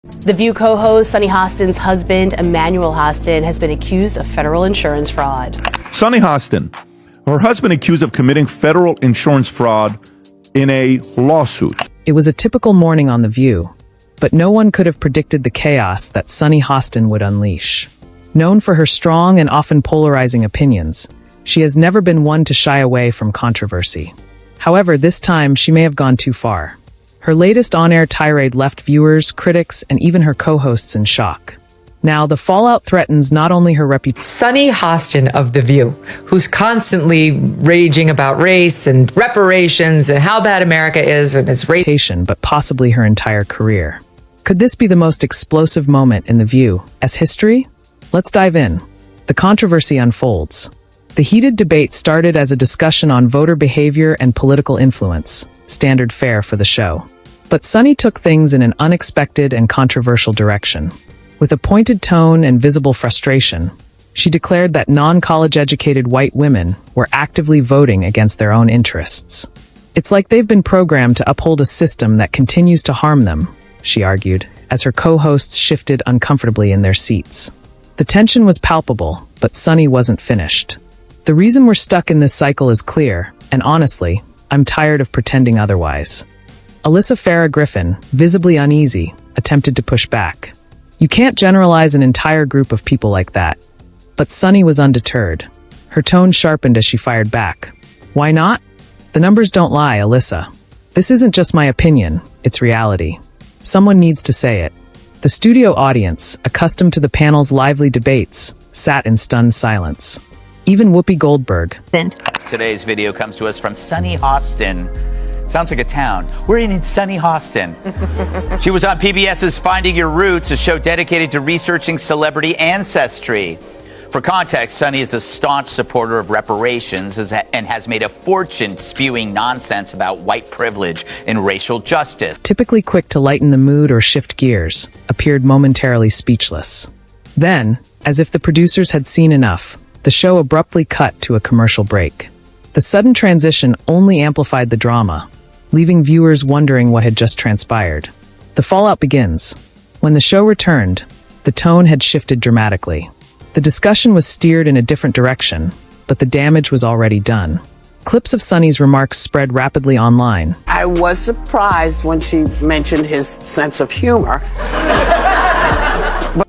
The View co-host Sunny Hostin's husband, Emmanuel Hostin, has been accused of federal insurance fraud. Sunny Hostin, her husband accused of committing federal insurance fraud in a lawsuit. It was a typical morning on The View, but no one could have predicted the chaos that Sunny Hostin would unleash. Known for her strong and often polarizing opinions, she has never been one to shy away from controversy. However, this time she may have gone too far. Her latest on-air tirade left viewers, critics, and even her co-hosts in shock. Now, the fallout threatens not only her reputation. Sunny Hostin of The View, who's constantly raging about race and reparations and how bad America is and its reputation, but possibly her entire career. Could this be the most explosive moment in The View as history? Let's dive in. The controversy unfolds. The heated debate started as a discussion on voter behavior and political influence, standard fare for the show. But Sunny took things in an unexpected and controversial direction. With a pointed tone and visible frustration, she declared that non-college-educated white women were actively voting against their own interests. It's like they've been programmed to uphold a system that continues to harm them, she argued, as her co-hosts shifted uncomfortably in their seats. The tension was palpable, but Sunny wasn't finished. The reason we're stuck in this cycle is clear, and honestly, I'm tired of pretending otherwise. Alyssa Farah Griffin, visibly uneasy, attempted to push back. You can't generalize an entire group of people like that. But Sunny was undeterred. Her tone sharpened as she fired back. Why not? The numbers don't lie, Alyssa. This isn't just my opinion, it's reality. Someone needs to say it. The studio audience, accustomed to the panel's lively debates, sat in stunned silence. Even Whoopi Goldberg. Today's video comes to us from Sunny Hostin. Sounds like a town. We're in Sunny Hostin. She was on PBS's Finding Your Roots, a show dedicated to researching celebrity ancestry. For context, Sunny is a staunch supporter of reparations and has made a fortune spewing nonsense about white privilege and racial justice. Typically quick to lighten the mood or shift gears, appeared momentarily speechless. Then, as if the producers had seen enough, the show abruptly cut to a commercial break. The sudden transition only amplified the drama, leaving viewers wondering what had just transpired. The fallout begins. When the show returned, the tone had shifted dramatically. The discussion was steered in a different direction, but the damage was already done. Clips of Sunny's remarks spread rapidly online. I was surprised when she mentioned his sense of humor.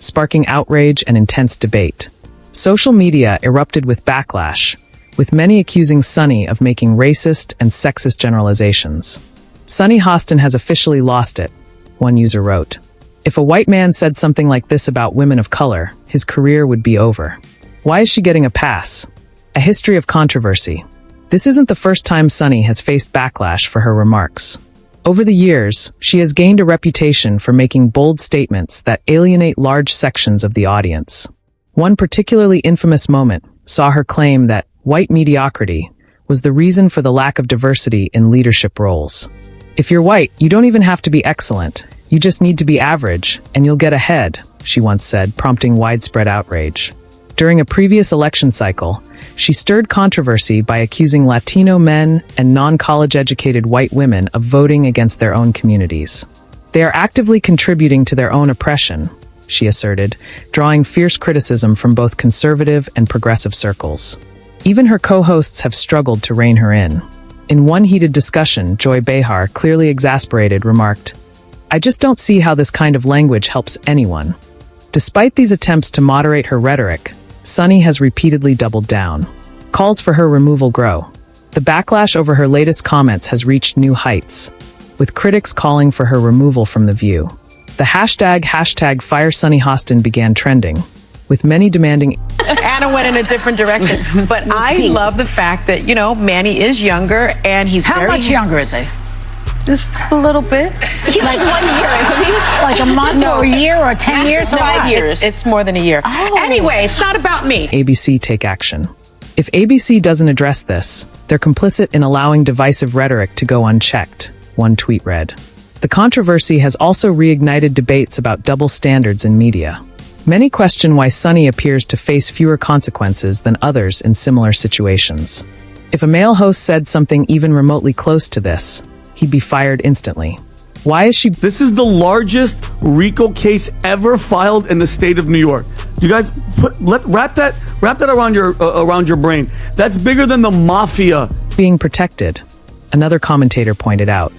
Sparking outrage and intense debate. Social media erupted with backlash, with many accusing Sunny of making racist and sexist generalizations. Sunny Hostin has officially lost it, one user wrote. If a white man said something like this about women of color, his career would be over. Why is she getting a pass? A history of controversy. This isn't the first time Sunny has faced backlash for her remarks. Over the years, she has gained a reputation for making bold statements that alienate large sections of the audience. One particularly infamous moment saw her claim that white mediocrity was the reason for the lack of diversity in leadership roles. If you're white, you don't even have to be excellent. You just need to be average, and you'll get ahead, she once said, prompting widespread outrage. During a previous election cycle, she stirred controversy by accusing Latino men and non-college-educated white women of voting against their own communities. They are actively contributing to their own oppression, she asserted, drawing fierce criticism from both conservative and progressive circles. Even her co-hosts have struggled to rein her in. In one heated discussion, Joy Behar, clearly exasperated, remarked, "I just don't see how this kind of language helps anyone." Despite these attempts to moderate her rhetoric, Sunny has repeatedly doubled down. Calls for her removal grow. The backlash over her latest comments has reached new heights, with critics calling for her removal from The View. The hashtag #FireSunnyHostin began trending, with many demanding. Anna went in a different direction. But I love the fact that, Manny is younger and he's How much younger is he? Just a little bit. He's like 1 year, isn't he? Like a month or a year or 10 years? 5 years. It's more than a year. Oh. Anyway, it's not about me. ABC take action. If ABC doesn't address this, they're complicit in allowing divisive rhetoric to go unchecked, one tweet read. The controversy has also reignited debates about double standards in media. Many question why Sunny appears to face fewer consequences than others in similar situations. If a male host said something even remotely close to this, he'd be fired instantly. Why is she This is the largest RICO case ever filed in the state of New York. You guys wrap that around your brain. That's bigger than the mafia. being protected? Another commentator pointed out.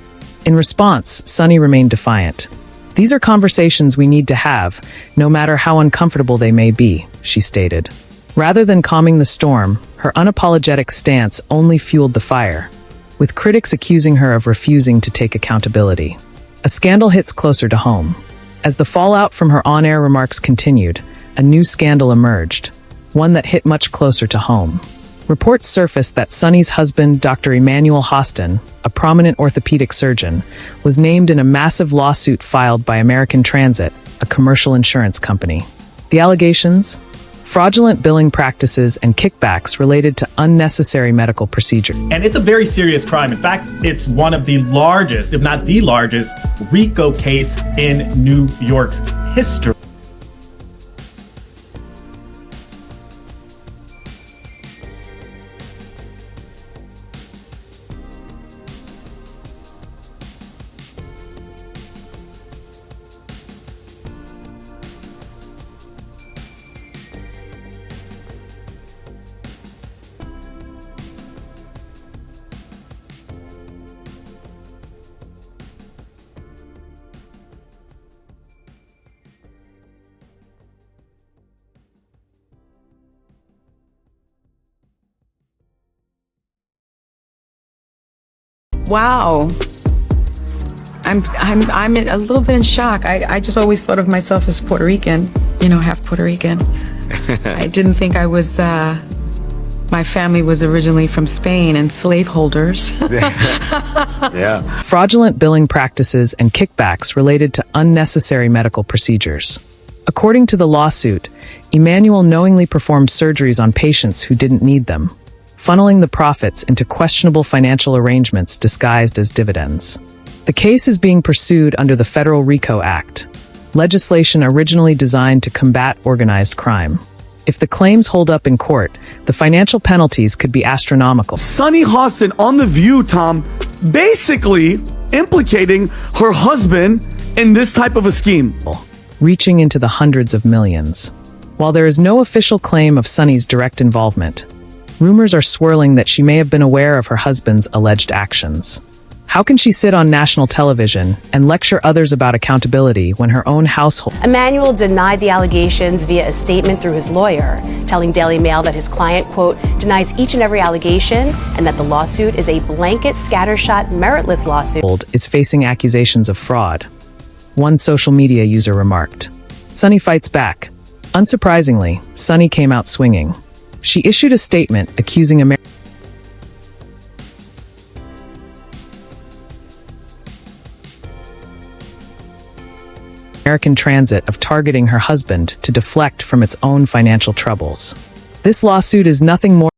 In response, Sunny remained defiant. These are conversations we need to have, no matter how uncomfortable they may be, she stated. Rather than calming the storm, her unapologetic stance only fueled the fire, with critics accusing her of refusing to take accountability. A scandal hits closer to home. As the fallout from her on-air remarks continued, a new scandal emerged, one that hit much closer to home. Reports surfaced that Sunny's husband, Dr. Emmanuel Hostin, a prominent orthopedic surgeon, was named in a massive lawsuit filed by American Transit, a commercial insurance company. The allegations? Fraudulent billing practices and kickbacks related to unnecessary medical procedures. And it's a very serious crime. In fact, it's one of the largest, if not the largest, RICO case in New York's history. Wow. I'm a little bit in shock. I just always thought of myself as Puerto Rican, half Puerto Rican. I didn't think I was, my family was originally from Spain and slaveholders. Yeah. Fraudulent billing practices and kickbacks related to unnecessary medical procedures. According to the lawsuit, Emmanuel knowingly performed surgeries on patients who didn't need them, funneling the profits into questionable financial arrangements disguised as dividends. The case is being pursued under the Federal RICO Act, legislation originally designed to combat organized crime. If the claims hold up in court, the financial penalties could be astronomical. Sunny Hostin on The View, Tom, basically implicating her husband in this type of a scheme. Reaching into the hundreds of millions. While there is no official claim of Sunny's direct involvement, rumors are swirling that she may have been aware of her husband's alleged actions. How can she sit on national television and lecture others about accountability when her own household... Emmanuel denied the allegations via a statement through his lawyer, telling Daily Mail that his client, quote, denies each and every allegation and that the lawsuit is a blanket, scattershot, meritless lawsuit. ...is facing accusations of fraud. One social media user remarked. Sunny fights back. Unsurprisingly, Sunny came out swinging. She issued a statement accusing American Transit of targeting her husband to deflect from its own financial troubles. This lawsuit is nothing more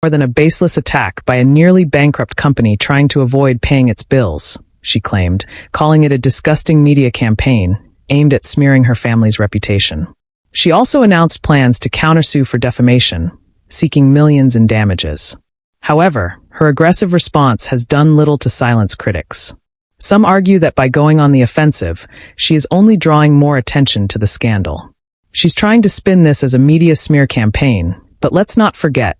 More than a baseless attack by a nearly bankrupt company trying to avoid paying its bills, she claimed, calling it a disgusting media campaign aimed at smearing her family's reputation. She also announced plans to countersue for defamation, seeking millions in damages. However, her aggressive response has done little to silence critics. Some argue that by going on the offensive, she is only drawing more attention to the scandal. She's trying to spin this as a media smear campaign, but let's not forget,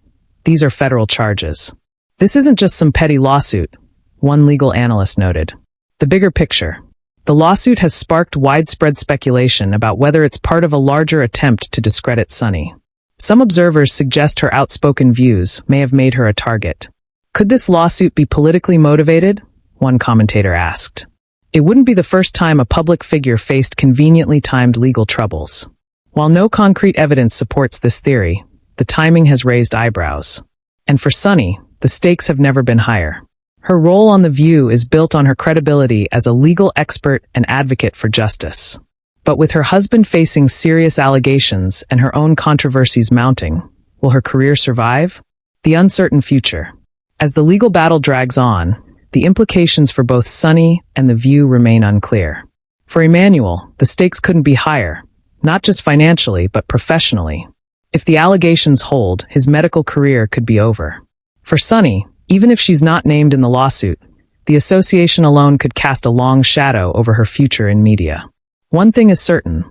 these are federal charges. This isn't just some petty lawsuit, one legal analyst noted. The bigger picture. The lawsuit has sparked widespread speculation about whether it's part of a larger attempt to discredit Sunny. Some observers suggest her outspoken views may have made her a target. Could this lawsuit be politically motivated? One commentator asked. It wouldn't be the first time a public figure faced conveniently timed legal troubles. While no concrete evidence supports this theory, the timing has raised eyebrows. And for Sunny, the stakes have never been higher. Her role on The View is built on her credibility as a legal expert and advocate for justice. But with her husband facing serious allegations and her own controversies mounting, will her career survive? The uncertain future. As the legal battle drags on, the implications for both Sunny and The View remain unclear. For Emmanuel, the stakes couldn't be higher, not just financially, but professionally. If the allegations hold, his medical career could be over. For Sunny, even if she's not named in the lawsuit, the association alone could cast a long shadow over her future in media. One thing is certain,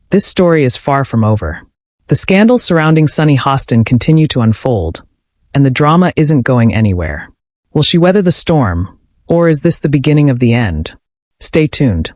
this story is far from over. The scandals surrounding Sunny Hostin continue to unfold, and the drama isn't going anywhere. Will she weather the storm, or is this the beginning of the end? Stay tuned.